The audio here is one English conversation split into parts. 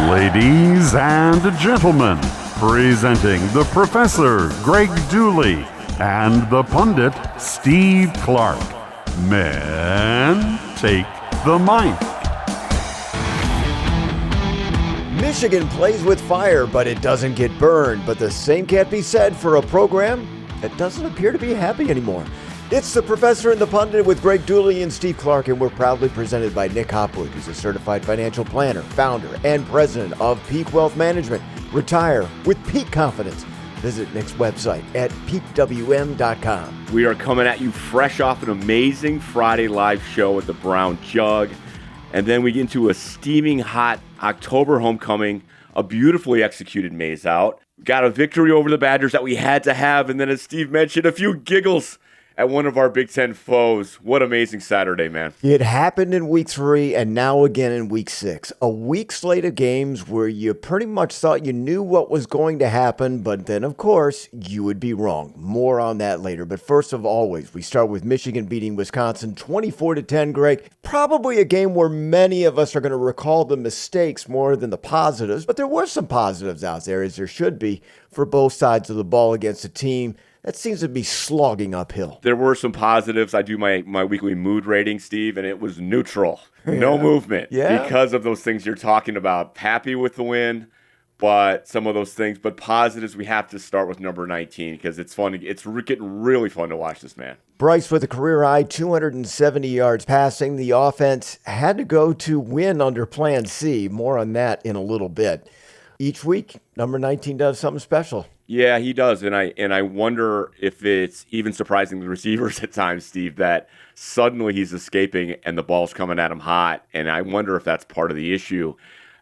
Ladies and gentlemen, presenting the Professor, Greg Dooley, and the Pundit, Steve Clark. Men, take the mic. Michigan plays with fire, but it doesn't get burned. But the same can't be said for a program that doesn't appear to be happy anymore. It's the Professor and the Pundit with Greg Dooley and Steve Clark, and we're proudly presented by Nick Hopwood, who's a certified financial planner, founder, and president of Peak Wealth Management. Retire with peak confidence. Visit Nick's website at peakwm.com. We are coming at you fresh off an amazing Friday live show at the Brown Jug. And then we get into a steaming hot October homecoming, a beautifully executed maze out. Got a victory over the Badgers that we had to have. And then, as Steve mentioned, a few giggles at one of our Big Ten foes. What amazing Saturday, man. It happened in week 3 and now again in week 6. A week slate of games where you pretty much thought you knew what was going to happen, but then, of course, you would be wrong. More on that later. But first of always, we start with Michigan beating Wisconsin 24-10, Greg. Probably a game where many of us are going to recall the mistakes more than the positives, but there were some positives out there, as there should be, for both sides of the ball against a team that seems to be slogging uphill. There were some positives. I do my weekly mood rating, Steve, and it was neutral. No movement because of those things you're talking about. Happy with the win, but some of those things. But positives, we have to start with number 19 because it's fun. It's getting really fun to watch this man. Bryce with a career-high 270 yards passing. The offense had to go to win under Plan C. More on that in a little bit. Each week, number 19 does something special. Yeah, he does, and I wonder if it's even surprising the receivers at times, Steve, that suddenly he's escaping and the ball's coming at him hot, and I wonder if that's part of the issue.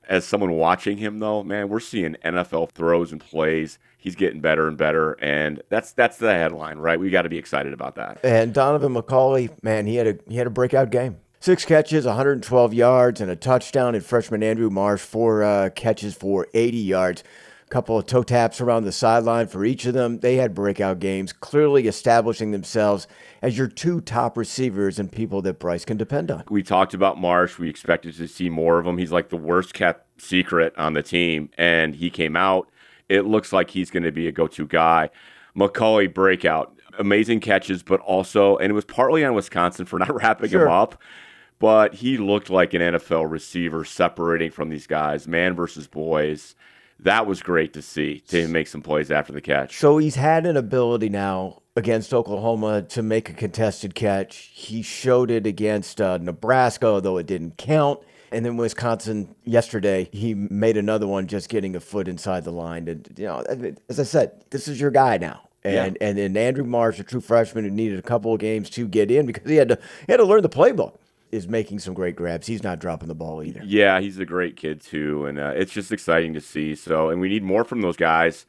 As someone watching him, though, man, we're seeing NFL throws and plays. He's getting better and better, and that's the headline, right? We got to be excited about that. And Donovan McCauley, man, he had a breakout game. 6 catches, 112 yards, and a touchdown. And freshman Andrew Marsh, 4 catches for 80 yards. A couple of toe taps around the sideline for each of them. They had breakout games, clearly establishing themselves as your 2 top receivers and people that Bryce can depend on. We talked about Marsh. We expected to see more of him. He's like the worst kept secret on the team, and he came out. It looks like he's going to be a go-to guy. McCauley breakout. Amazing catches, but also, and it was partly on Wisconsin for not wrapping him up, but he looked like an NFL receiver separating from these guys, man versus boys. That was great to see, to make some plays after the catch. So he's had an ability now against Oklahoma to make a contested catch. He showed it against Nebraska, although it didn't count. And then Wisconsin yesterday, he made another one just getting a foot inside the line. And, as I said, this is your guy now. And Andrew Marsh, a true freshman who needed a couple of games to get in because he had to learn the playbook, is making some great grabs. He's not dropping the ball either. Yeah, he's a great kid too, and it's just exciting to see. So, and we need more from those guys.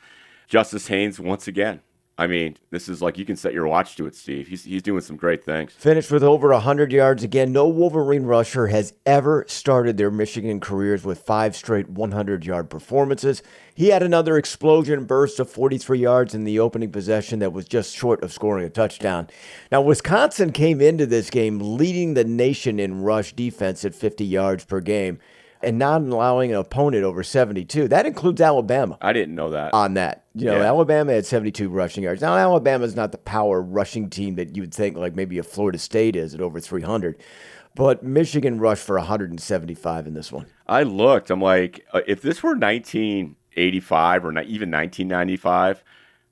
Justice Haynes, once again. I mean, this is like you can set your watch to it, Steve. He's doing some great things. Finished with over 100 yards again. No Wolverine rusher has ever started their Michigan careers with 5 straight 100-yard performances. He had another explosion burst of 43 yards in the opening possession that was just short of scoring a touchdown. Now, Wisconsin came into this game leading the nation in rush defense at 50 yards per game and not allowing an opponent over 72. That includes Alabama. I didn't know that. On that. Alabama had 72 rushing yards. Now, Alabama's not the power rushing team that you would think like maybe a Florida State is at over 300. But Michigan rushed for 175 in this one. I looked. I'm like, if this were 1985 or not even 1995,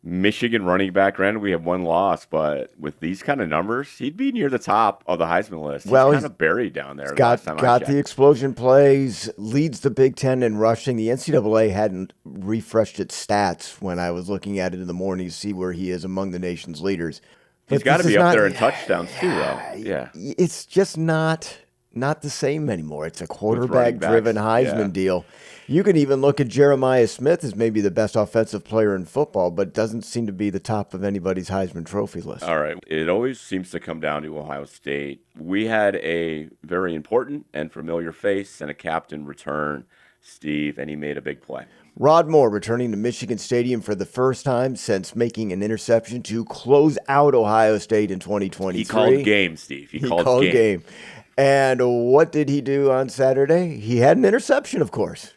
Michigan running back, granted we have one loss, but with these kind of numbers, he'd be near the top of the Heisman list. Well, he's kind of buried down there. Got the explosion plays, leads the Big Ten in rushing. The NCAA hadn't refreshed its stats when I was looking at it in the morning to see where he is among the nation's leaders. He's got to be up there in touchdowns too, though. Yeah, it's just not the same anymore. It's a quarterback-driven Heisman deal. You can even look at Jeremiah Smith as maybe the best offensive player in football, but doesn't seem to be the top of anybody's Heisman Trophy list. All right. It always seems to come down to Ohio State. We had a very important and familiar face and a captain return, Steve, and he made a big play. Rod Moore returning to Michigan Stadium for the first time since making an interception to close out Ohio State in 2023. He called game, Steve. He called game. And what did he do on Saturday? He had an interception, of course.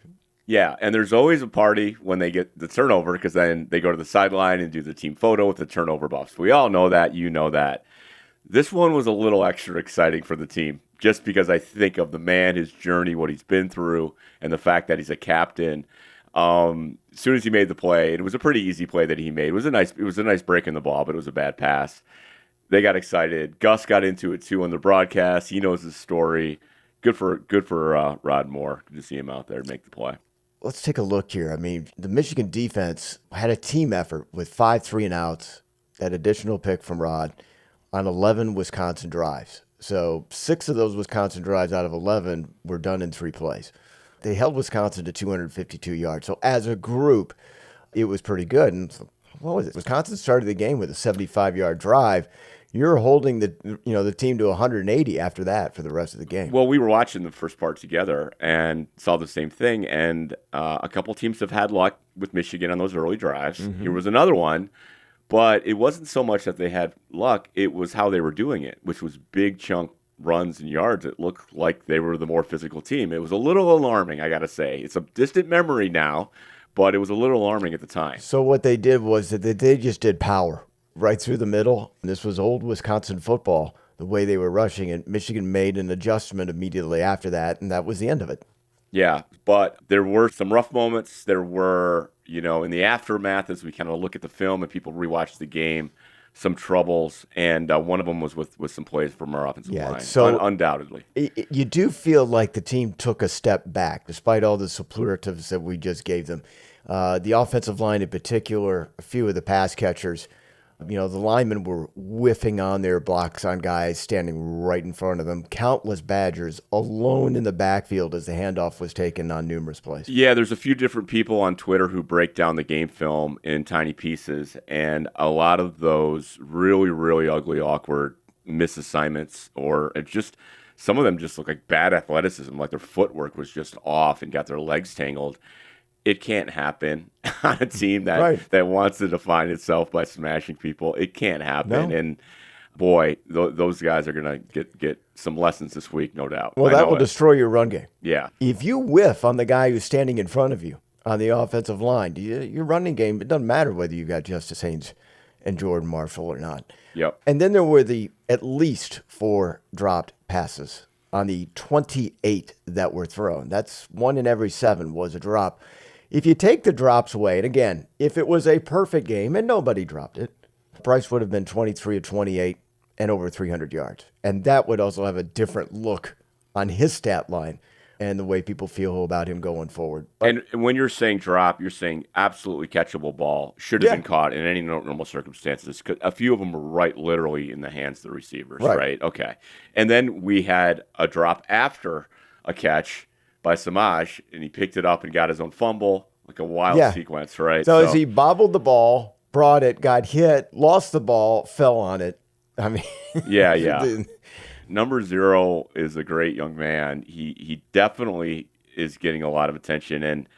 Yeah, and there's always a party when they get the turnover because then they go to the sideline and do the team photo with the turnover buffs. We all know that. You know that. This one was a little extra exciting for the team just because I think of the man, his journey, what he's been through, and the fact that he's a captain. As soon as he made the play, it was a pretty easy play that he made. It was a nice break in the ball, but it was a bad pass. They got excited. Gus got into it too on the broadcast. He knows his story. Good for Rod Moore to see him out there make the play. Let's take a look here. I mean, the Michigan defense had a team effort with 5 3-and-outs, that additional pick from Rod, on 11 Wisconsin drives. So 6 of those Wisconsin drives out of 11 were done in 3 plays. They held Wisconsin to 252 yards. So as a group, it was pretty good. And what was it? Wisconsin started the game with a 75-yard drive. You're holding the team to 180 after that for the rest of the game. Well, we were watching the first part together and saw the same thing. And a couple teams have had luck with Michigan on those early drives. Mm-hmm. Here was another one, but it wasn't so much that they had luck. It was how they were doing it, which was big chunk runs and yards. It looked like they were the more physical team. It was a little alarming, I got to say. It's a distant memory now, but it was a little alarming at the time. So what they did was that they just did power right through the middle. This was old Wisconsin football, the way they were rushing it. Michigan made an adjustment immediately after that, and that was the end of it. Yeah, but there were some rough moments. There were, in the aftermath, as we kind of look at the film and people rewatch the game, some troubles, and one of them was with some plays from our offensive line, so undoubtedly. You do feel like the team took a step back, despite all the superlatives that we just gave them. The offensive line in particular, a few of the pass catchers, the linemen were whiffing on their blocks on guys standing right in front of them. Countless Badgers alone in the backfield as the handoff was taken on numerous plays. Yeah, there's a few different people on Twitter who break down the game film in tiny pieces, and a lot of those really, really ugly, awkward misassignments, or just some of them just look like bad athleticism, like their footwork was just off and got their legs tangled. It can't happen on a team that wants to define itself by smashing people. It can't happen. No. And, boy, those guys are going to get some lessons this week, no doubt. Well, that will destroy your run game. Yeah. If you whiff on the guy who's standing in front of you on the offensive line, your running game, it doesn't matter whether you got Justice Haynes and Jordan Marshall or not. Yep. And then there were at least 4 dropped passes on the 28 that were thrown. That's 1 in every 7 was a drop. If you take the drops away, and again, if it was a perfect game and nobody dropped it, Bryce would have been 23 of 28 and over 300 yards. And that would also have a different look on his stat line and the way people feel about him going forward. And when you're saying drop, you're saying absolutely catchable ball, should have been caught in any normal circumstances. A few of them were right literally in the hands of the receivers, right? Okay. And then we had a drop after a catch by Samaj, and he picked it up and got his own fumble, like a wild sequence, right? So as he bobbled the ball, brought it, got hit, lost the ball, fell on it. I mean, yeah. Number 0 is a great young man. He definitely is getting a lot of attention, and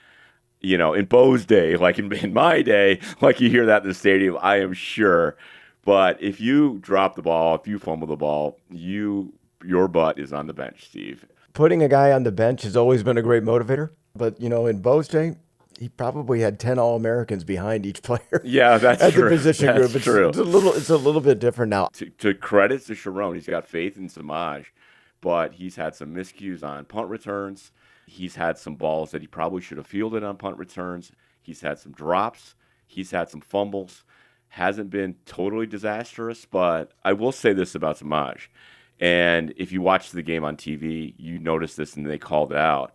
in Bo's day, like in my day, like you hear that in the stadium, I am sure. But if you drop the ball, if you fumble the ball, your butt is on the bench, Steve. Putting a guy on the bench has always been a great motivator. But, in Bo's day, he probably had 10 All-Americans behind each player. Yeah, that's at true. The position that's group. True. It's a little bit different now. To credit to Sherrone, he's got faith in Samaj, but he's had some miscues on punt returns. He's had some balls that he probably should have fielded on punt returns. He's had some drops. He's had some fumbles. Hasn't been totally disastrous, but I will say this about Samaj. And if you watch the game on TV, you notice this and they called it out.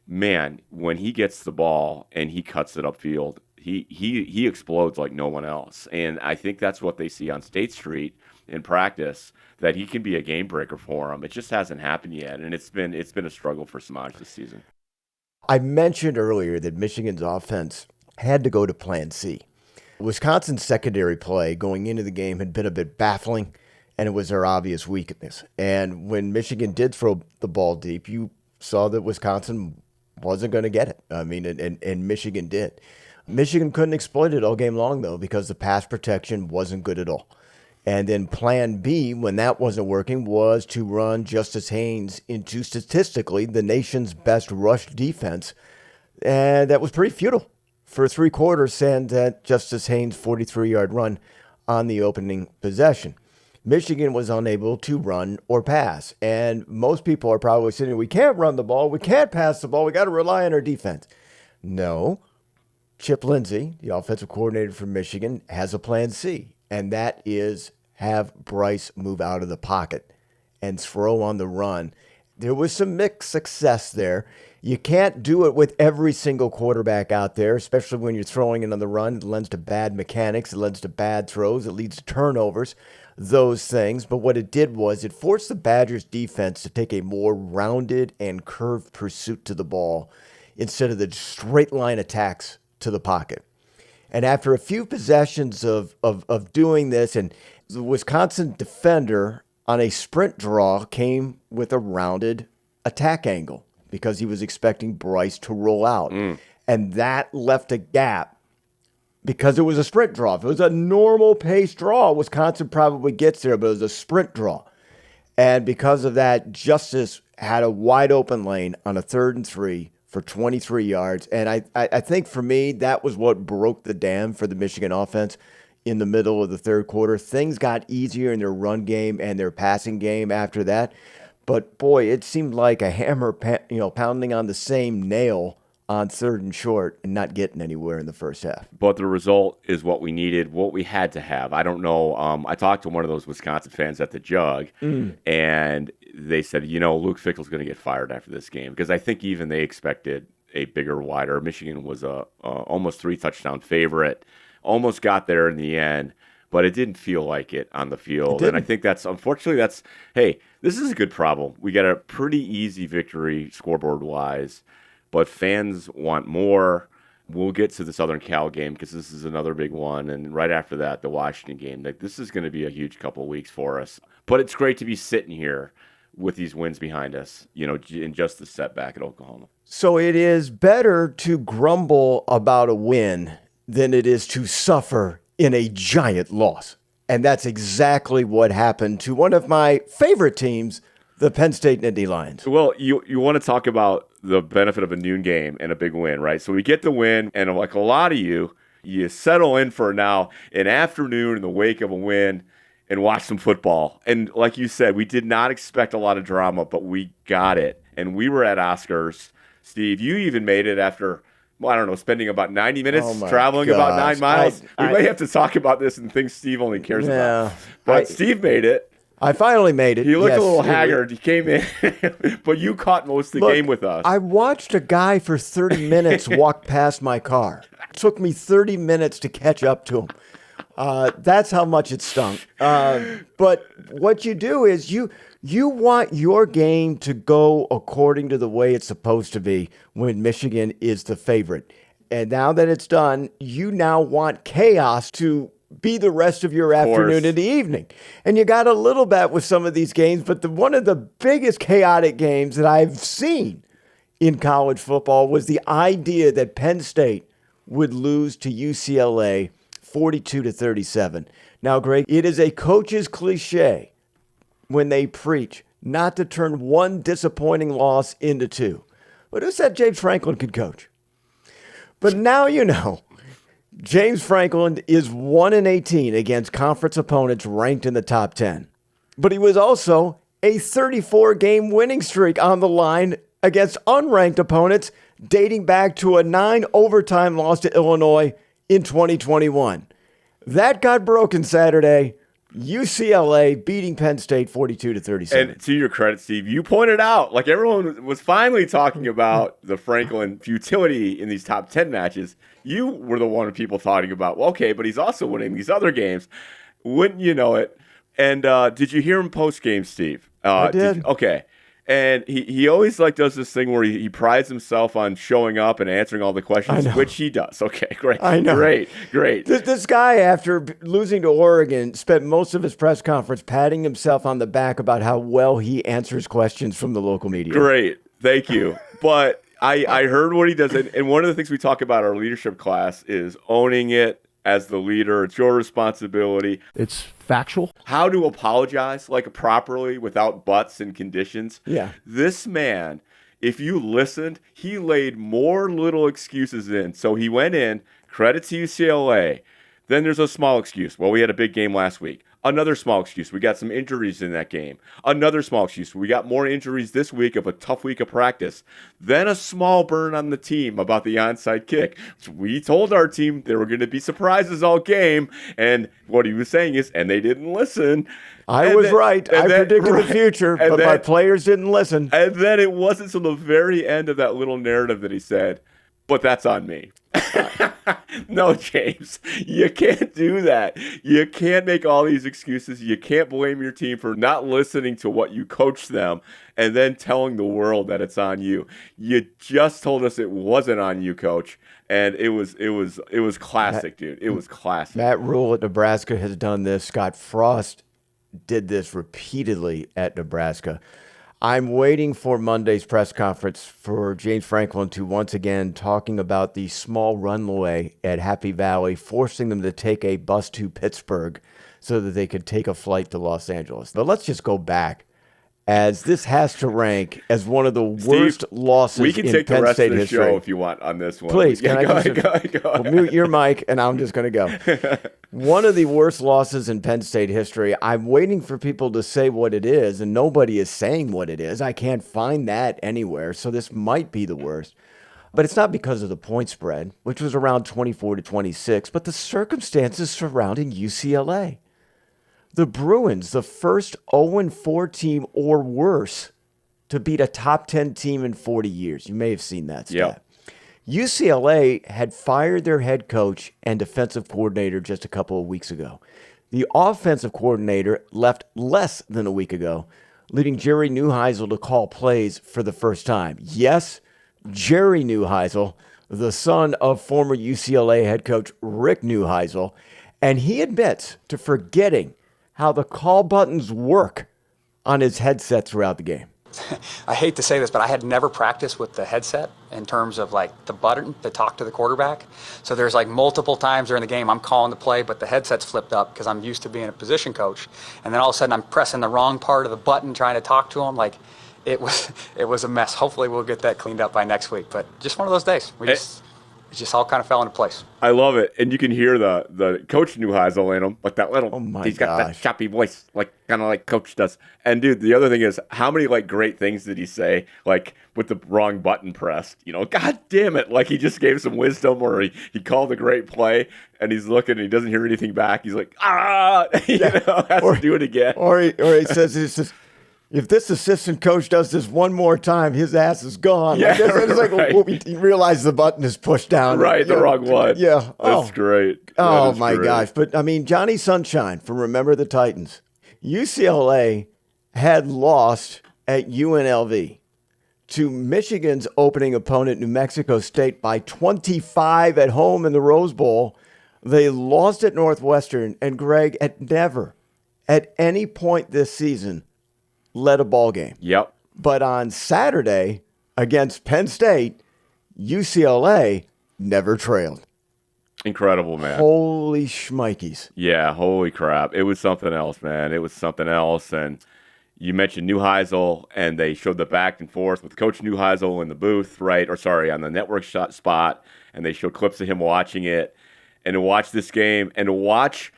Man, when he gets the ball and he cuts it upfield, he explodes like no one else. And I think that's what they see on State Street in practice, that he can be a game breaker for them. It just hasn't happened yet, and it's been a struggle for Samaj this season. I mentioned earlier that Michigan's offense had to go to Plan C. Wisconsin's secondary play going into the game had been a bit baffling, and it was their obvious weakness. And when Michigan did throw the ball deep, you saw that Wisconsin wasn't going to get it. I mean, and Michigan did. Michigan couldn't exploit it all game long, though, because the pass protection wasn't good at all. And then Plan B, when that wasn't working, was to run Justice Haynes into statistically the nation's best rush defense. And that was pretty futile for 3 quarters and Justice Haynes' 43-yard run on the opening possession. Michigan was unable to run or pass. And most people are probably saying, we can't run the ball, we can't pass the ball, we got to rely on our defense. No. Chip Lindsey, the offensive coordinator for Michigan, has a plan C, and that is have Bryce move out of the pocket and throw on the run. There was some mixed success there. You can't do it with every single quarterback out there, especially when you're throwing it on the run. It lends to bad mechanics. It lends to bad throws. It leads to turnovers, those things. But what it did was it forced the Badgers' defense to take a more rounded and curved pursuit to the ball instead of the straight line attacks to the pocket. And after a few possessions of doing this, and the Wisconsin defender on a sprint draw came with a rounded attack angle because he was expecting Bryce to roll out. And that left a gap because it was a sprint draw. If it was a normal pace draw, Wisconsin probably gets there, but it was a sprint draw. And because of that, Justice had a wide open lane on a 3rd and 3 for 23 yards. And I think for me, that was what broke the dam for the Michigan offense in the middle of the 3rd quarter. Things got easier in their run game and their passing game after that. But boy, it seemed like a hammer, pounding on the same nail on 3rd and short and not getting anywhere in the first half. But the result is what we needed, what we had to have. I don't know. I talked to one of those Wisconsin fans at the Jug, and they said, Luke Fickell's going to get fired after this game because I think even they expected a bigger, wider. Michigan was a almost 3-touchdown favorite, almost got there in the end, but it didn't feel like it on the field. And I think unfortunately, hey, this is a good problem. We got a pretty easy victory scoreboard-wise, but fans want more. We'll get to the Southern Cal game because this is another big one. And right after that, the Washington game. This is going to be a huge couple of weeks for us. But it's great to be sitting here with these wins behind us, in just the setback at Oklahoma. So it is better to grumble about a win than it is to suffer in a giant loss. And that's exactly what happened to one of my favorite teams, the Penn State Nittany Lions. Well, you want to talk about the benefit of a noon game and a big win, right? So we get the win, and like a lot of you settle in for now an afternoon in the wake of a win and watch some football. And like you said, we did not expect a lot of drama, but we got it. And we were at Oscars. Steve, you even made it after, spending about 90 minutes traveling about 9 miles. We may have to talk about this and things Steve only cares about. But Steve made it. I finally made it. He looked a little haggard. He came in, but you caught most of the game with us. I watched a guy for 30 minutes walk past my car. It took me 30 minutes to catch up to him. That's how much it stunk. But what you do is you want your game to go according to the way it's supposed to be when Michigan is the favorite. And now that it's done, you now want chaos to be the rest of your afternoon and the evening. And you got a little bit with some of these games, but one of the biggest chaotic games that I've seen in college football was the idea that Penn State would lose to UCLA 42-37. Now, Greg, it is a coach's cliche when they preach not to turn one disappointing loss into 2. But who said James Franklin could coach? But now you know. James Franklin is 1-18 against conference opponents ranked in the top 10. But he was also a 34-game winning streak on the line against unranked opponents dating back to a 9-overtime loss to Illinois in 2021. That got broken Saturday. UCLA beating Penn State 42-37. And to your credit, Steve, you pointed out, like everyone was finally talking about the Franklin futility in these top 10 matches. You were the one of people talking about, well, okay, but he's also winning these other games. Wouldn't you know it? And did you hear him post-game, Steve? I did. Okay. And he always does this thing where he prides himself on showing up and answering all the questions, which he does. Okay, great. I know. Great. This guy, after losing to Oregon, spent most of his press conference patting himself on the back about how well he answers questions from the local media. Great. Thank you. But I heard what he does. And one of the things we talk about our leadership class is owning it as the leader. It's your responsibility. It's factual. How to apologize properly without buts and conditions. Yeah. This man if you listened, he laid more little excuses in. So he went in, credit to UCLA. Then there's a small excuse. Well, we had a big game last week. Another small excuse. We got some injuries in that game. Another small excuse. We got more injuries this week of a tough week of practice. Then a small burn on the team about the onside kick. We told our team there were going to be surprises all game. And what he was saying is, and they didn't listen. I was right. I predicted the future, but my players didn't listen. And then it wasn't until the very end of that little narrative that he said, but that's on me. No, James, you can't do that. You can't make all these excuses. You can't blame your team for not listening to what you coached them and then telling the world that it's on you. You just told us it wasn't on you, Coach. And it was classic, dude. It was classic. Matt Rule at Nebraska has done this. Scott Frost did this repeatedly at Nebraska. I'm waiting for Monday's press conference for James Franklin to once again talking about the small runway at Happy Valley, forcing them to take a bus to Pittsburgh so that they could take a flight to Los Angeles. But let's just go back, as this has to rank as one of the worst losses in Penn State history. We can take the rest of the show if you want on this one. Please, go ahead. Well, mute your mic, and I'm just going to go. One of the worst losses in Penn State history. I'm waiting for people to say what it is, and nobody is saying what it is. I can't find that anywhere, so this might be the worst. But it's not because of the point spread, which was around 24-26, but the circumstances surrounding UCLA. The Bruins, the first 0-4 team or worse to beat a top 10 team in 40 years. You may have seen that stat. Yep. UCLA had fired their head coach and defensive coordinator just a couple of weeks ago. The offensive coordinator left less than a week ago, leading Jerry Neuheisel to call plays for the first time. Yes, Jerry Neuheisel, the son of former UCLA head coach Rick Neuheisel, and he admits to forgetting how the call buttons work on his headset throughout the game. I hate to say this, but I had never practiced with the headset in terms of like the button to talk to the quarterback. So there's like multiple times during the game I'm calling the play, but the headset's flipped up because I'm used to being a position coach. And then all of a sudden I'm pressing the wrong part of the button trying to talk to him. Like it was a mess. Hopefully we'll get that cleaned up by next week. But just one of those days. It just all kind of fell into place. I love it. And you can hear the Coach Neuheisel in him, like that little, he's got that choppy voice, like kind of like Coach does. And dude, the other thing is, how many like great things did he say, like with the wrong button pressed? You know, God damn it. Like he just gave some wisdom, or he called a great play and he's looking and he doesn't hear anything back. He's like, has to do it again. Or he says, if this assistant coach does this one more time, his ass is gone. Yeah, it's like you realize the button is pushed down. Right, the wrong one. Yeah. That's great. Oh, my gosh. But, I mean, Johnny Sunshine from Remember the Titans. UCLA had lost at UNLV to Michigan's opening opponent, New Mexico State, by 25 at home in the Rose Bowl. They lost at Northwestern, and Greg, at any point this season, led a ball game. Yep. But on Saturday against Penn State, UCLA never trailed. Incredible, man. Holy shmikeys. Yeah, holy crap. It was something else, man. It was something else. And you mentioned Neuheisel, and they showed the back and forth with Coach Neuheisel in the booth, right? Or sorry, on the network shot spot. And they showed clips of him watching it. And to watch this game and to watch,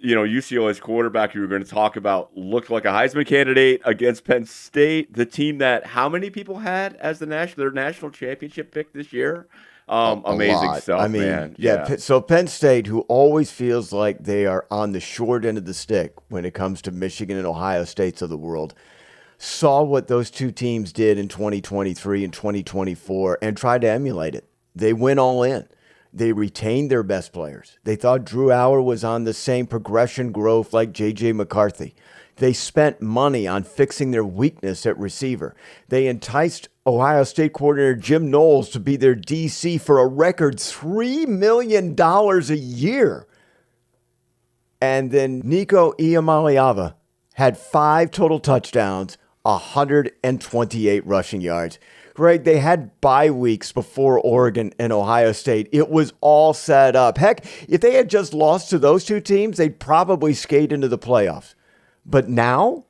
UCLA's quarterback you were going to talk about looked like a Heisman candidate against Penn State, the team that how many people had as their national championship pick this year? Amazing stuff, man. Yeah. So Penn State, who always feels like they are on the short end of the stick when it comes to Michigan and Ohio States of the world, saw what those two teams did in 2023 and 2024 and tried to emulate it. They went all in. They retained their best players. They thought Drew Auer was on the same progression growth like J.J. McCarthy. They spent money on fixing their weakness at receiver. They enticed Ohio State coordinator Jim Knowles to be their DC for a record $3 million a year. And then Nico Iamaleava had 5 total touchdowns, 128 rushing yards. Greg, they had bye weeks before Oregon and Ohio State. It was all set up. Heck, if they had just lost to those two teams, they'd probably skate into the playoffs. But now,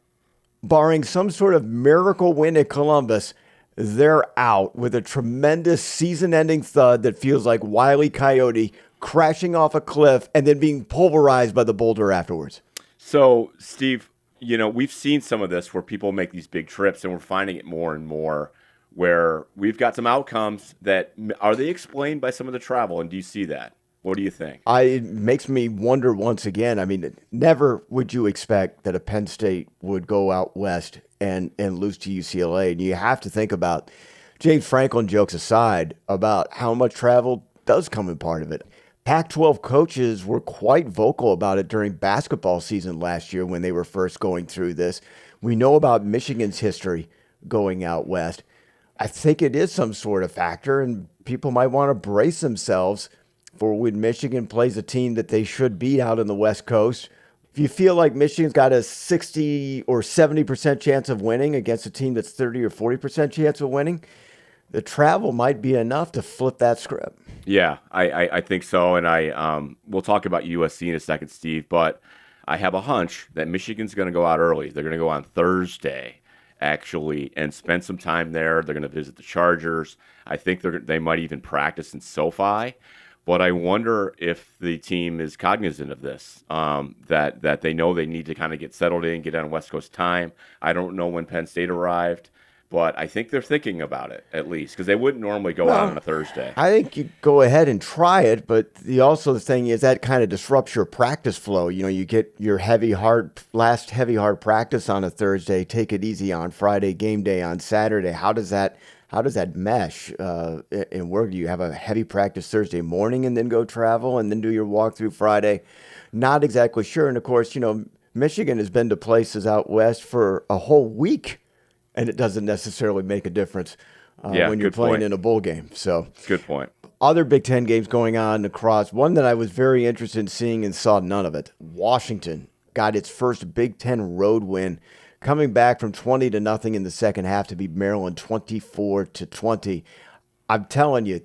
barring some sort of miracle win at Columbus, they're out with a tremendous season-ending thud that feels like Wile E. Coyote crashing off a cliff and then being pulverized by the boulder afterwards. So, Steve, we've seen some of this where people make these big trips, and we're finding it more and more where we've got some outcomes that are they explained by some of the travel, and do you see that? What do you think? It makes me wonder once again. I mean, never would you expect that a Penn State would go out west and lose to UCLA. And you have to think about, James Franklin jokes aside, about how much travel does come in part of it. Pac-12 coaches were quite vocal about it during basketball season last year when they were first going through this. We know about Michigan's history going out west. I think it is some sort of factor, and people might want to brace themselves for when Michigan plays a team that they should beat out on the West Coast. If you feel like Michigan's got a 60 or 70% chance of winning against a team that's 30 or 40% chance of winning, the travel might be enough to flip that script. Yeah, I think so. And we'll talk about USC in a second, Steve, but I have a hunch that Michigan's going to go out early. They're going to go on Thursday, actually, and spend some time there. They're going to visit the Chargers. I think they might even practice in SoFi. But I wonder if the team is cognizant of this, that they know they need to kind of get settled in, get on West Coast time. I don't know when Penn State arrived, but I think they're thinking about it, at least, because they wouldn't normally go out on a Thursday. I think you go ahead and try it, but the thing is that kind of disrupts your practice flow. You get your last heavy, hard practice on a Thursday, take it easy on Friday, game day on Saturday. How does that mesh? And where do you have a heavy practice Thursday morning and then go travel and then do your walkthrough Friday? Not exactly sure. And of course, Michigan has been to places out west for a whole week, and it doesn't necessarily make a difference when you're playing in a bowl game. So good point. Other Big Ten games going on across. One that I was very interested in seeing and saw none of it. Washington got its first Big Ten road win, coming back from 20-0 in the second half to beat Maryland 24-20. I'm telling you,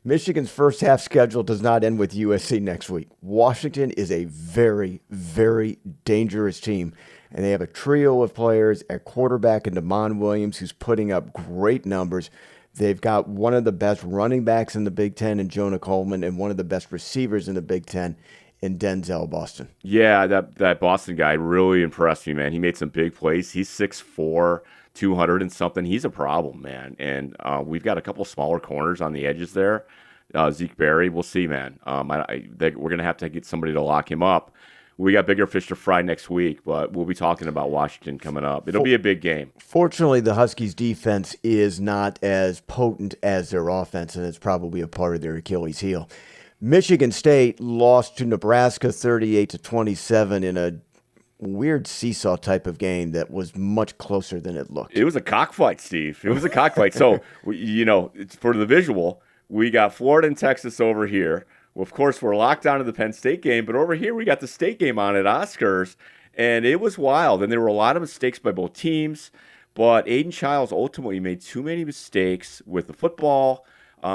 Michigan's first half schedule does not end with USC next week. Washington is a very, very dangerous team, and they have a trio of players at quarterback in Damon Williams, who's putting up great numbers. They've got one of the best running backs in the Big Ten in Jonah Coleman, and one of the best receivers in the Big Ten in Denzel Boston. Yeah, that Boston guy really impressed me, man. He made some big plays. He's 6'4", 200 and something. He's a problem, man. And we've got a couple smaller corners on the edges there. Zeke Berry, we'll see, man. We're going to have to get somebody to lock him up. We got bigger fish to fry next week, but we'll be talking about Washington coming up. It'll be a big game. Fortunately, the Huskies' defense is not as potent as their offense, and it's probably a part of their Achilles heel. Michigan State lost to Nebraska 38-27 in a weird seesaw type of game that was much closer than it looked. It was a cockfight, Steve. It was a cockfight. So, it's for the visual, we got Florida and Texas over here. Well, of course, we're locked down to the Penn State game, but over here we got the State game on at Oscars, and it was wild. And there were a lot of mistakes by both teams, but Aiden Childs ultimately made too many mistakes with the football.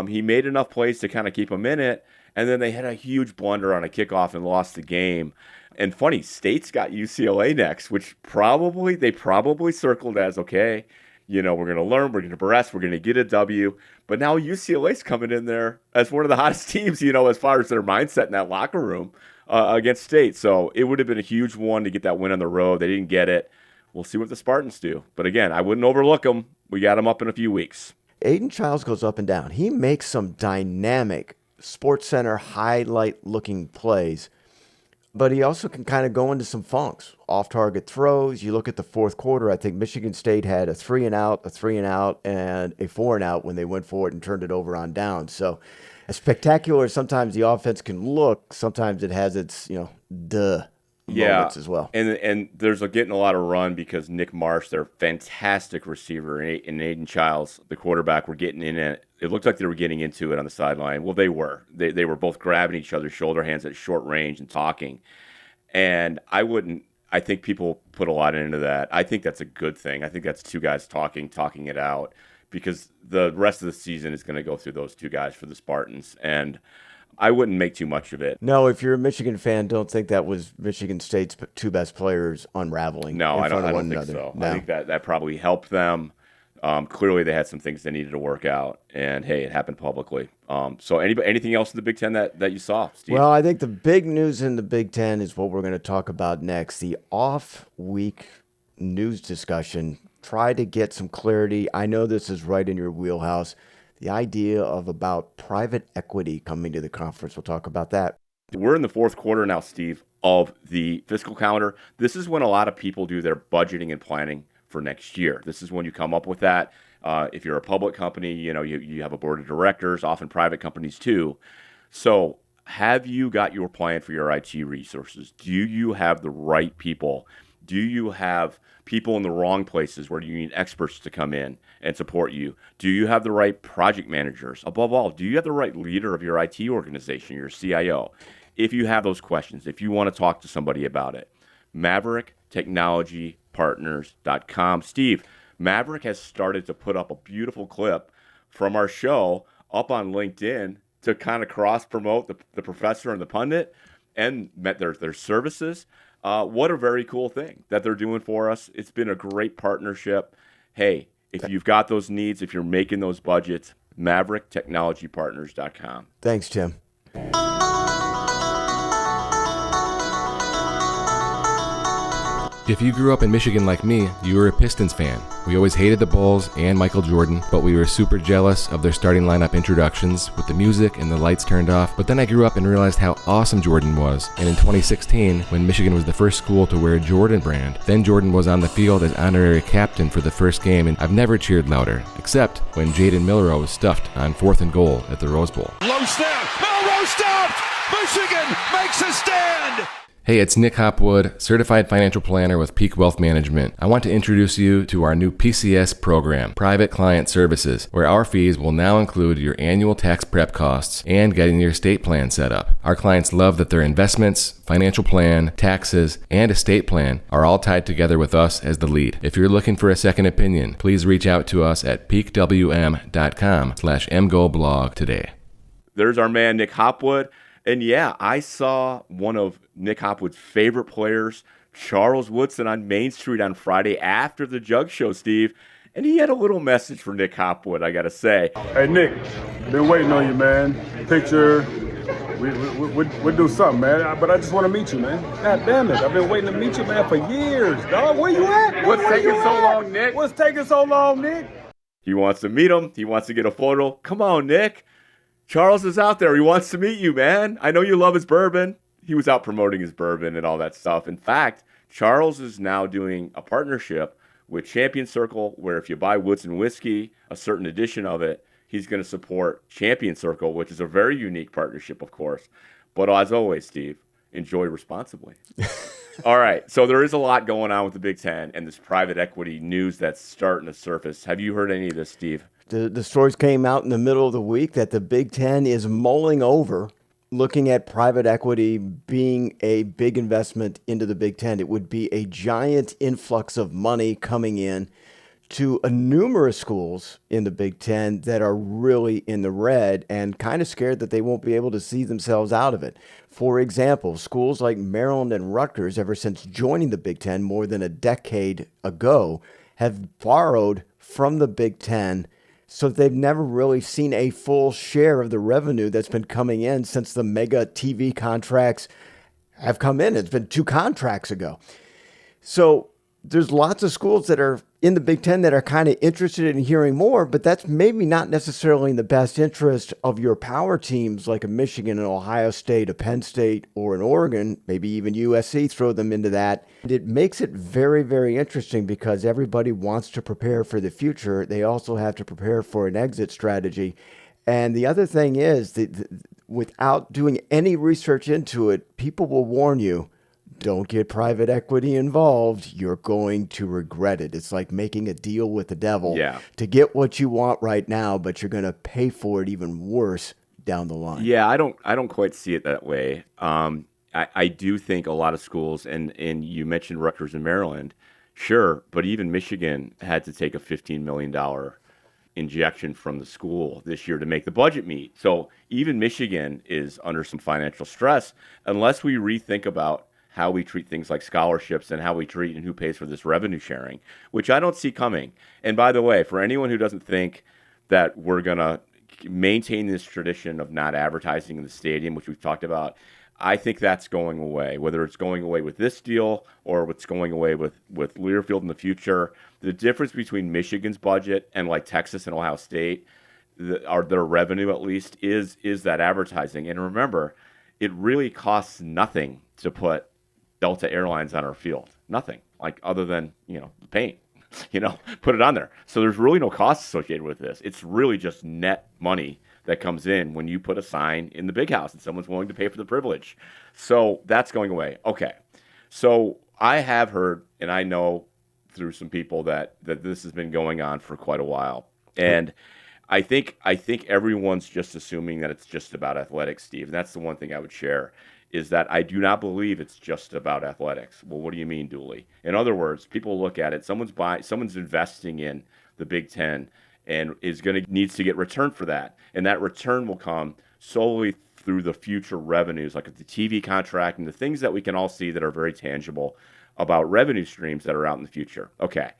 He made enough plays to kind of keep him in it. And then they had a huge blunder on a kickoff and lost the game. And funny, State's got UCLA next, which they probably circled as, okay, we're going to learn, we're going to progress, we're going to get a W. But now UCLA's coming in there as one of the hottest teams, as far as their mindset in that locker room against State. So it would have been a huge one to get that win on the road. They didn't get it. We'll see what the Spartans do. But again, I wouldn't overlook them. We got them up in a few weeks. Aiden Childs goes up and down. He makes some dynamic SportsCenter highlight-looking plays, but he also can kind of go into some funks, off-target throws. You look at the fourth quarter, I think Michigan State had a 3-and-out, a 3-and-out, and a 4-and-out when they went for it and turned it over on down. So as spectacular as sometimes the offense can look, sometimes it has its, moments as well. And there's getting a lot of run because Nick Marsh, their fantastic receiver, and Aiden Childs, the quarterback, were getting in it. It looked like they were getting into it on the sideline. Well, they were. They were both grabbing each other's shoulder hands at short range and talking. And I think people put a lot into that. I think that's a good thing. I think that's two guys talking it out, because the rest of the season is going to go through those two guys for the Spartans. And I wouldn't make too much of it. No, if you're a Michigan fan, don't think that was Michigan State's two best players unraveling. No, I don't think so. No. I think that probably helped them Clearly, they had some things they needed to work out, and hey, it happened publicly. So, anything else in the Big Ten that you saw, Steve? Well, I think the big news in the Big Ten is what we're going to talk about next. The off-week news discussion. Try to get some clarity. I know this is right in your wheelhouse. The idea of about private equity coming to the conference. We'll talk about that. We're in the fourth quarter now, Steve, of the fiscal calendar. This is when a lot of people do their budgeting and planning for next year. This is when you come up with that. If you're a public company, you have a board of directors, often private companies too. So have you got your plan for your IT resources? Do you have the right people? Do you have people in the wrong places where you need experts to come in and support you? Do you have the right project managers? Above all, do you have the right leader of your IT organization, your CIO? If you have those questions, if you want to talk to somebody about it, MaverickTechnologyPartners.com. Steve, Maverick has started to put up a beautiful clip from our show up on LinkedIn to kind of cross-promote the professor and the pundit and their services. What a very cool thing that they're doing for us. It's been a great partnership. Hey, if you've got those needs, if you're making those budgets, MaverickTechnologyPartners.com. Thanks, Tim. If you grew up in Michigan like me, you were a Pistons fan. We always hated the Bulls and Michael Jordan, but we were super jealous of their starting lineup introductions with the music and the lights turned off. But then I grew up and realized how awesome Jordan was. And in 2016, when Michigan was the first school to wear a Jordan brand, then Jordan was on the field as honorary captain for the first game, and I've never cheered louder, except when Jaden Milroe was stuffed on 4th and goal at the Rose Bowl. Low snap, Milroe stopped! Michigan makes a stand! Hey, it's Nick Hopwood, Certified Financial Planner with Peak Wealth Management. I want to introduce you to our new PCS program, Private Client Services, where our fees will now include your annual tax prep costs and getting your estate plan set up. Our clients love that their investments, financial plan, taxes, and estate plan are all tied together with us as the lead. If you're looking for a second opinion, please reach out to us at peakwm.com/mgoblog today. There's our man, Nick Hopwood. And yeah, I saw one of Nick Hopwood's favorite players, Charles Woodson, on Main Street on Friday after the Jug Show, Steve. And he had a little message for Nick Hopwood, I got to say. Hey, Nick, been waiting on you, man. Picture, we'll do something, man. But I just want to meet you, man. God damn it, I've been waiting to meet you, man, for years, dog. Where you at? What's taking so long, Nick? What's taking so long, Nick? He wants to meet him. He wants to get a photo. Come on, Nick. Charles is out there. He wants to meet you, man. I know you love his bourbon. He was out promoting his bourbon and all that stuff. In fact, Charles is now doing a partnership with Champion Circle, where if you buy Woodson whiskey, a certain edition of it, he's going to support Champion Circle, which is a very unique partnership, of course. But as always, Steve, enjoy responsibly. All right, so there is a lot going on with the Big Ten and this private equity news that's starting to surface. Have you heard any of this, Steve? The stories came out in the middle of the week that the Big Ten is mulling over looking at private equity being a big investment into the Big Ten. It would be a giant influx of money coming in to numerous schools in the Big Ten that are really in the red and kind of scared that they won't be able to see themselves out of it. For example, schools like Maryland and Rutgers, ever since joining the Big Ten more than a decade ago, have borrowed from the Big Ten, so they've never really seen a full share of the revenue that's been coming in since the mega TV contracts have come in. It's been 2 contracts ago. So there's lots of schools that are in the Big Ten that are kind of interested in hearing more, but that's maybe not necessarily in the best interest of your power teams like a Michigan, an Ohio State, a Penn State, or an Oregon, maybe even USC, throw them into that. And it makes it very, very interesting because everybody wants to prepare for the future. They also have to prepare for an exit strategy. And the other thing is that without doing any research into it, people will warn you, don't get private equity involved. You're going to regret it. It's like making a deal with the devil to get what you want right now, but you're going to pay for it even worse down the line. Yeah, I don't quite see it that way. I do think a lot of schools, and you mentioned Rutgers and Maryland, sure, but even Michigan had to take a $15 million injection from the school this year to make the budget meet. So even Michigan is under some financial stress unless we rethink about how we treat things like scholarships and how we treat and who pays for this revenue sharing, which I don't see coming. And by the way, for anyone who doesn't think that we're going to maintain this tradition of not advertising in the stadium, which we've talked about, I think that's going away, whether it's going away with this deal or what's going away with Learfield in the future. The difference between Michigan's budget and like Texas and Ohio State, their revenue at least, is that advertising. And remember, it really costs nothing to put Delta Airlines on our field. Nothing, like other than, the paint, put it on there. So there's really no cost associated with this. It's really just net money that comes in when you put a sign in the big house and someone's willing to pay for the privilege. So that's going away. Okay. So I have heard, and I know through some people that this has been going on for quite a while. And I think everyone's just assuming that it's just about athletics, Steve. And that's the one thing I would share, is that I do not believe it's just about athletics. Well, what do you mean, Dooley? In other words, people look at it, someone's investing in the Big Ten and needs to get return for that. And that return will come solely through the future revenues, like the TV contract and the things that we can all see that are very tangible about revenue streams that are out in the future. Okay.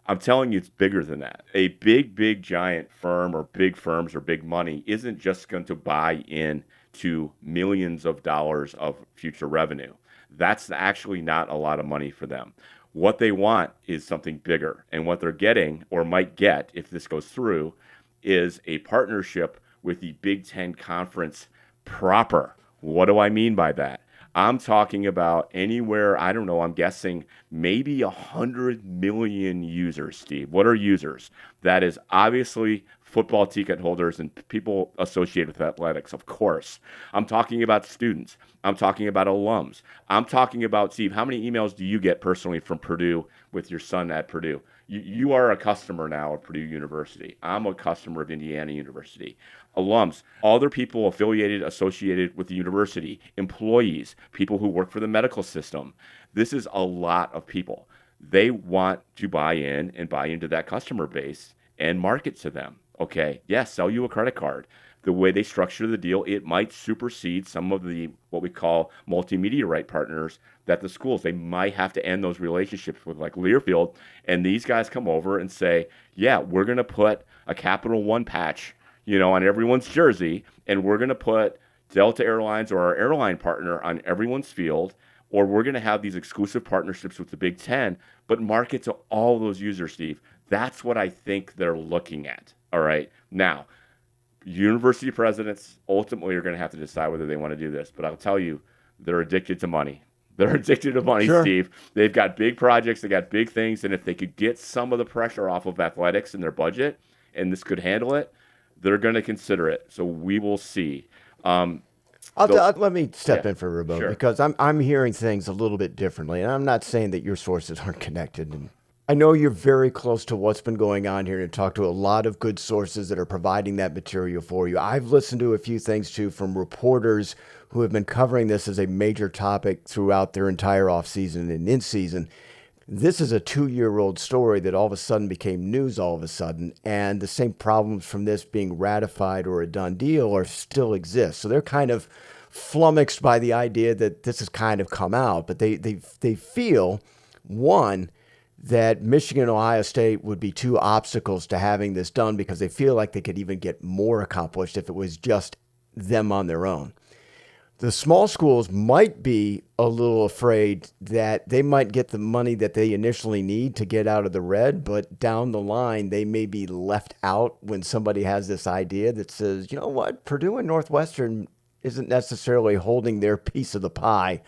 I'm telling you, it's bigger than that. A big, giant firm or big firms or big money isn't just going to buy in to millions of dollars of future revenue. That's actually not a lot of money for them. What they want is something bigger. And what they're getting, or might get if this goes through, is a partnership with the Big Ten Conference proper. What do I mean by that? I'm talking about anywhere, I don't know, I'm guessing maybe 100 million users, Steve. What are users? That is obviously football ticket holders and people associated with athletics, of course. I'm talking about students. I'm talking about alums. I'm talking about, Steve, how many emails do you get personally from Purdue with your son at Purdue? You are a customer now of Purdue University. I'm a customer of Indiana University. Alums, other people associated with the university, employees, people who work for the medical system. This is a lot of people. They want to buy into that customer base and market to them. Okay, yes, sell you a credit card. The way they structure the deal, it might supersede some of the what we call multimedia right partners that the schools, they might have to end those relationships with, like Learfield, and these guys come over and say, yeah, we're going to put a Capital One patch, on everyone's jersey, and we're going to put Delta Airlines or our airline partner on everyone's field, or we're going to have these exclusive partnerships with the Big Ten, but market to all those users, Steve. That's what I think they're looking at. All right. Now, university presidents ultimately are going to have to decide whether they want to do this. But I'll tell you, they're addicted to money. They're addicted to money, sure. Steve. They've got big projects. They got big things. And if they could get some of the pressure off of athletics in their budget, and this could handle it, they're going to consider it. So we will see. Let me step in for Robo, sure. Because I'm hearing things a little bit differently. And I'm not saying that your sources aren't connected. And I know you're very close to what's been going on here and talk to a lot of good sources that are providing that material for you. I've listened to a few things, too, from reporters who have been covering this as a major topic throughout their entire offseason and in-season. This is a 2-year-old story that all of a sudden became news all of a sudden, and the same problems from this being ratified or a done deal are still exist. So they're kind of flummoxed by the idea that this has kind of come out, but they feel, one, that Michigan and Ohio State would be two obstacles to having this done because they feel like they could even get more accomplished if it was just them on their own. The small schools might be a little afraid that they might get the money that they initially need to get out of the red, but down the line, they may be left out when somebody has this idea that says, you know what, Purdue and Northwestern isn't necessarily holding their piece of the pie,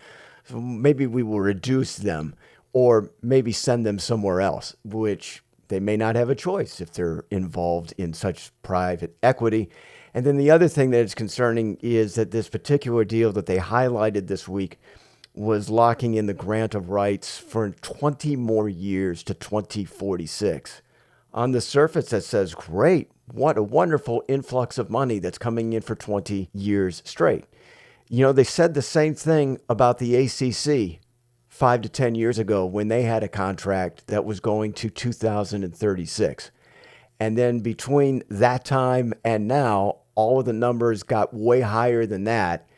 so maybe we will reduce them or maybe send them somewhere else, which they may not have a choice if they're involved in such private equity. And then the other thing that is concerning is that this particular deal that they highlighted this week was locking in the grant of rights for 20 more years to 2046. On the surface, that says, great, what a wonderful influx of money that's coming in for 20 years straight. They said the same thing about the ACC 5 to 10 years ago when they had a contract that was going to 2036. And then between that time and now, all of the numbers got way higher than that.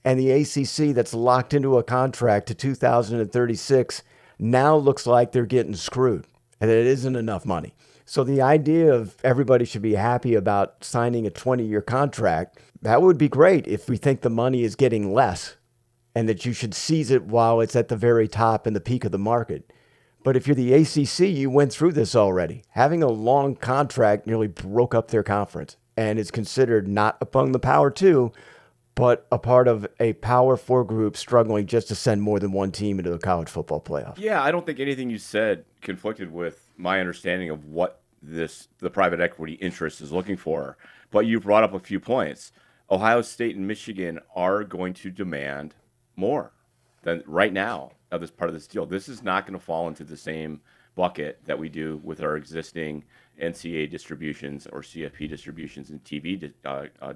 And the ACC that's locked into a contract to 2036 now looks like they're getting screwed and it isn't enough money. So the idea of everybody should be happy about signing a 20-year contract, that would be great if we think the money is getting less and that you should seize it while it's at the very top and the peak of the market. But if you're the ACC, you went through this already. Having a long contract nearly broke up their conference and is considered not among the Power 2, but a part of a Power 4 group struggling just to send more than one team into the college football playoff. Yeah, I don't think anything you said conflicted with my understanding of what the private equity interest is looking for. But you brought up a few points. Ohio State and Michigan are going to demand more than right now of this part of this deal. This is not going to fall into the same bucket that we do with our existing NCAA distributions or CFP distributions and TV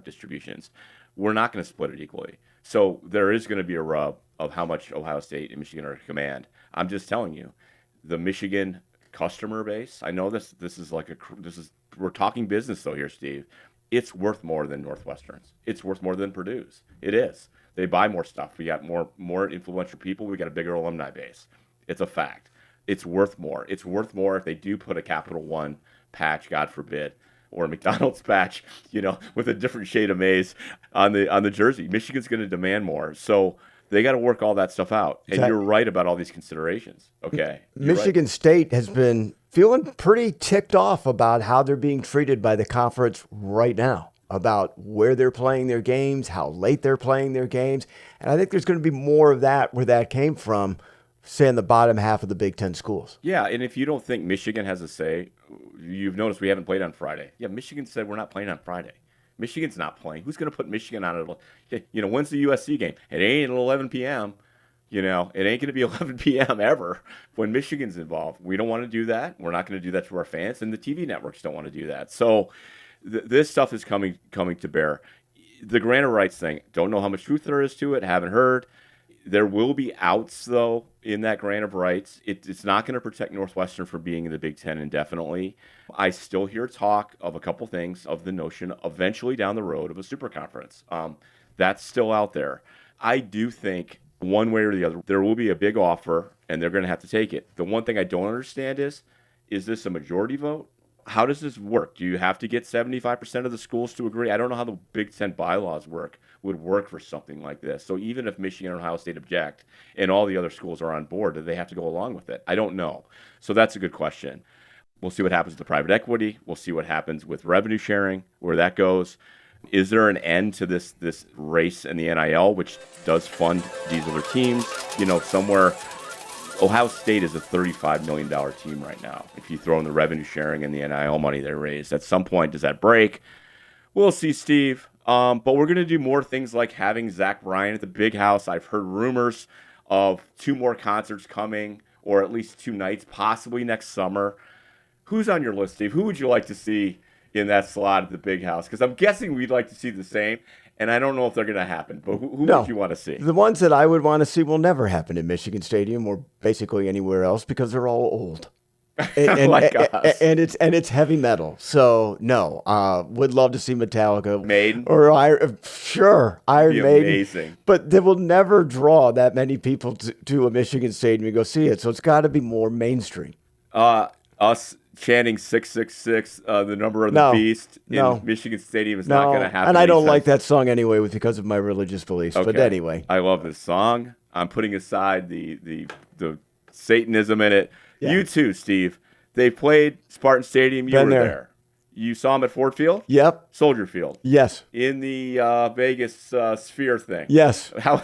distributions. We're not going to split it equally. So there is going to be a rub of how much Ohio State and Michigan are to command. I'm just telling you, the Michigan customer base, I know this is we're talking business though here, Steve. It's worth more than Northwestern's. It's worth more than Purdue's. It is. They buy more stuff. We got more influential people. We got a bigger alumni base. It's a fact. It's worth more. It's worth more if they do put a Capital One patch, God forbid, or a McDonald's patch, with a different shade of maize on the jersey. Michigan's going to demand more. So they got to work all that stuff out. And you're right about all these considerations. Okay. Michigan State has been feeling pretty ticked off about how they're being treated by the conference right now, about where they're playing their games, how late they're playing their games. And I think there's going to be more of that where that came from, say, in the bottom half of the Big Ten schools. Yeah, and if you don't think Michigan has a say, you've noticed we haven't played on Friday. Yeah, Michigan said we're not playing on Friday. Michigan's not playing. Who's going to put Michigan on it? When's the USC game? It ain't at 11 p.m. It ain't going to be 11 p.m. ever when Michigan's involved. We don't want to do that. We're not going to do that to our fans, and the TV networks don't want to do that. So this stuff is coming to bear. The grant of rights thing, don't know how much truth there is to it, haven't heard. There will be outs, though, in that grant of rights. It's not going to protect Northwestern from being in the Big Ten indefinitely. I still hear talk of a couple things, of the notion eventually down the road of a super conference. That's still out there. I do think one way or the other, there will be a big offer, and they're going to have to take it. The one thing I don't understand is this a majority vote? How does this work? Do you have to get 75% of the schools to agree? I don't know how the Big Ten bylaws would work for something like this. So even if Michigan and Ohio State object and all the other schools are on board, do they have to go along with it? I don't know. So that's a good question. We'll see what happens with the private equity. We'll see what happens with revenue sharing, where that goes. Is there an end to this race in the NIL, which does fund these other teams? Somewhere Ohio State is a $35 million team right now. If you throw in the revenue sharing and the NIL money they raised, at some point, does that break? We'll see, Steve. But we're going to do more things like having Zach Bryan at the Big House. I've heard rumors of 2 more concerts coming, or at least 2 nights, possibly next summer. Who's on your list, Steve? Who would you like to see in that slot at the Big House? Because I'm guessing we'd like to see the same. And I don't know if they're going to happen, but who would you want to see? The ones that I would want to see will never happen in Michigan Stadium or basically anywhere else because they're all old. And, like us. And it's heavy metal. So, no. Would love to see Metallica. Maiden? Or Iron Maiden. Amazing. But they will never draw that many people to a Michigan Stadium to go see it. So it's got to be more mainstream. Us chanting 666, the number of the beast in Michigan Stadium is not going to happen. And I don't like that song anyway because of my religious beliefs. Okay. But anyway. I love this song. I'm putting aside the Satanism in it. Yeah. You too, Steve. They played Spartan Stadium. You were there. You saw them at Ford Field? Yep. Soldier Field? Yes. In the Vegas Sphere thing? Yes. How?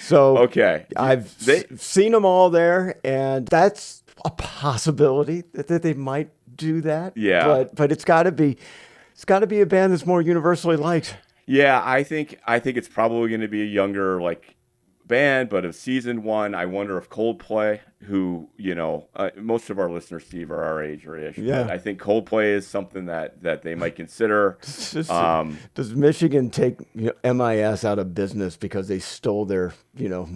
So okay. I've seen them all there, and that's a possibility that they might do that. Yeah. But it's got to be a band that's more universally liked. Yeah, I think it's probably going to be a younger band, but of season 1, I wonder if Coldplay, who most of our listeners, Steve, are our age or ish. Yeah. But I think Coldplay is something that they might consider. Does Michigan take MIS out of business because they stole their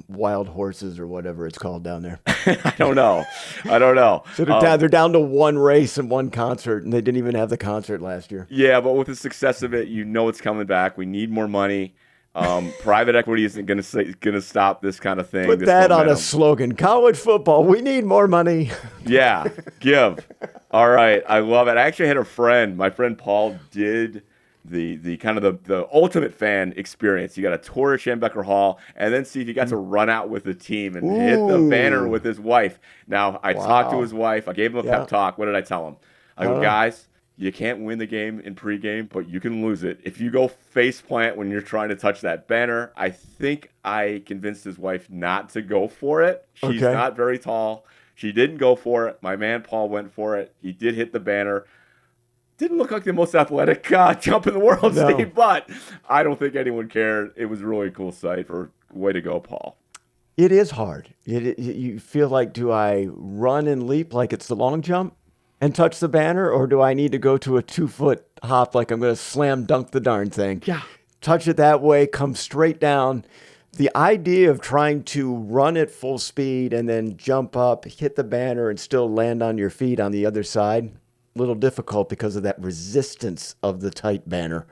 wild horses or whatever it's called down there? I don't know. So they're down to 1 race and 1 concert, and they didn't even have the concert last year. Yeah, but with the success of it, it's coming back. We need more money. Private equity isn't going to stop this kind of thing. Put this that momentum. on a slogan. College football, we need more money. Yeah, give. All right, I love it. I actually had a friend. My friend Paul did the kind of the ultimate fan experience. You got to tour Schambecker Hall, and then see if you got to run out with the team and hit the banner with his wife. Now, I talked to his wife. I gave him a pep talk. What did I tell him? I go, guys, you can't win the game in pregame, but you can lose it. If you go face plant when you're trying to touch that banner, I think I convinced his wife not to go for it. She's not very tall. She didn't go for it. My man Paul went for it. He did hit the banner. Didn't look like the most athletic jump in the world, Steve, but I don't think anyone cared. It was really a cool sight. Way to go, Paul. It is hard. You feel like, do I run and leap like it's the long jump and touch the banner, or do I need to go to a 2-foot hop like I'm going to slam dunk the darn thing? Yeah. Touch it that way, come straight down. The idea of trying to run at full speed and then jump up, hit the banner, and still land on your feet on the other side, a little difficult because of that resistance of the tight banner.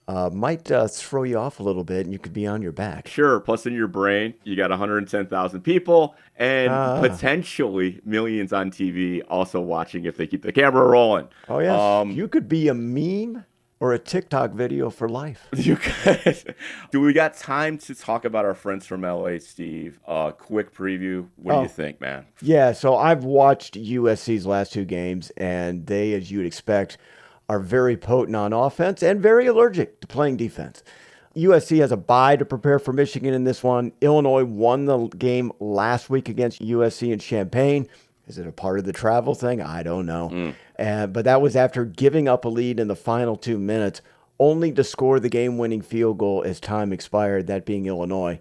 Might throw you off a little bit, and you could be on your back. Sure. Plus, in your brain, you got 110,000 people and potentially millions on TV also watching if they keep the camera rolling. Oh, yes. You could be a meme or a TikTok video for life. You guys, do we got time to talk about our friends from LA, Steve? Quick preview. What do you think, man? Yeah, so I've watched USC's last 2 games, and they, as you'd expect, are very potent on offense and very allergic to playing defense. USC has a bye to prepare for Michigan in this one. Illinois won the game last week against USC in Champaign. Is it a part of the travel thing? I don't know. But that was after giving up a lead in the final 2 minutes, only to score the game-winning field goal as time expired, that being Illinois.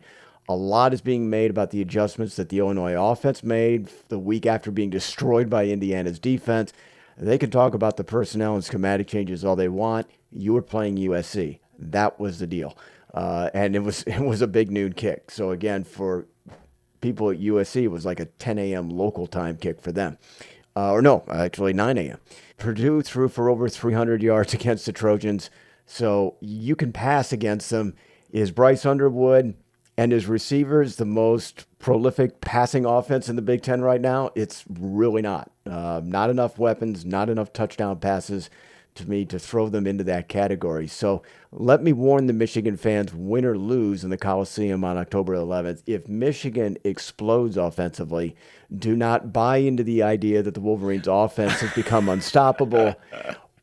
A lot is being made about the adjustments that the Illinois offense made the week after being destroyed by Indiana's defense. They can talk about the personnel and schematic changes all they want. You were playing USC. That was the deal. And it was a big noon kick. So again, for people at USC, it was like a 10 a.m. local time kick for them. Actually 9 a.m. Purdue threw for over 300 yards against the Trojans. So you can pass against them. Is Bryce Underwood and his receivers the most prolific passing offense in the Big Ten right now? It's really not. Not enough weapons, not enough touchdown passes to me to throw them into that category. So let me warn the Michigan fans, win or lose in the Coliseum on October 11th, if Michigan explodes offensively, do not buy into the idea that the Wolverines' offense has become unstoppable.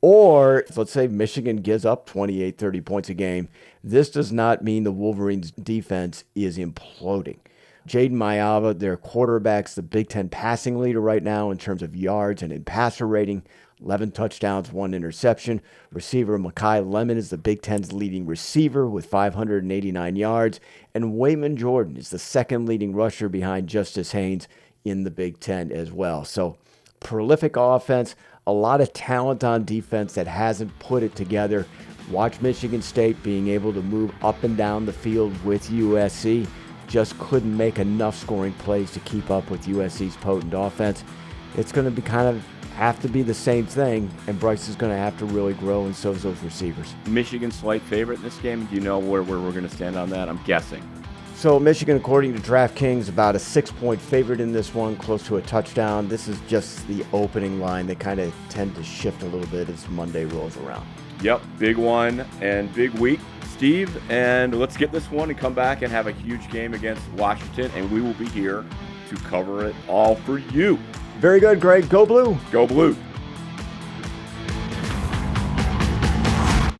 Or let's say Michigan gives up 28, 30 points a game. This does not mean the Wolverines' defense is imploding. Jaden Mayava, their quarterback's the Big Ten passing leader right now in terms of yards and in passer rating. 11 touchdowns, 1 interception. Receiver Mekhi Lemon is the Big Ten's leading receiver with 589 yards. And Wayman Jordan is the second leading rusher behind Justice Haynes in the Big Ten as well. So prolific offense, a lot of talent on defense that hasn't put it together. Watch Michigan State being able to move up and down the field with USC. Just couldn't make enough scoring plays to keep up with USC's potent offense. It's going to be have to be the same thing, and Bryce is going to have to really grow, and so is those receivers. Michigan slight favorite in this game. Do you know where we're going to stand on that? I'm guessing. So Michigan, according to DraftKings, about a 6-point favorite in this one, close to a touchdown. This is just the opening line. They kind of tend to shift a little bit as Monday rolls around. Yep, big one and big week, Steve. And let's get this one and come back and have a huge game against Washington, and we will be here to cover it all for you. Very good, Greg. Go Blue. Go Blue.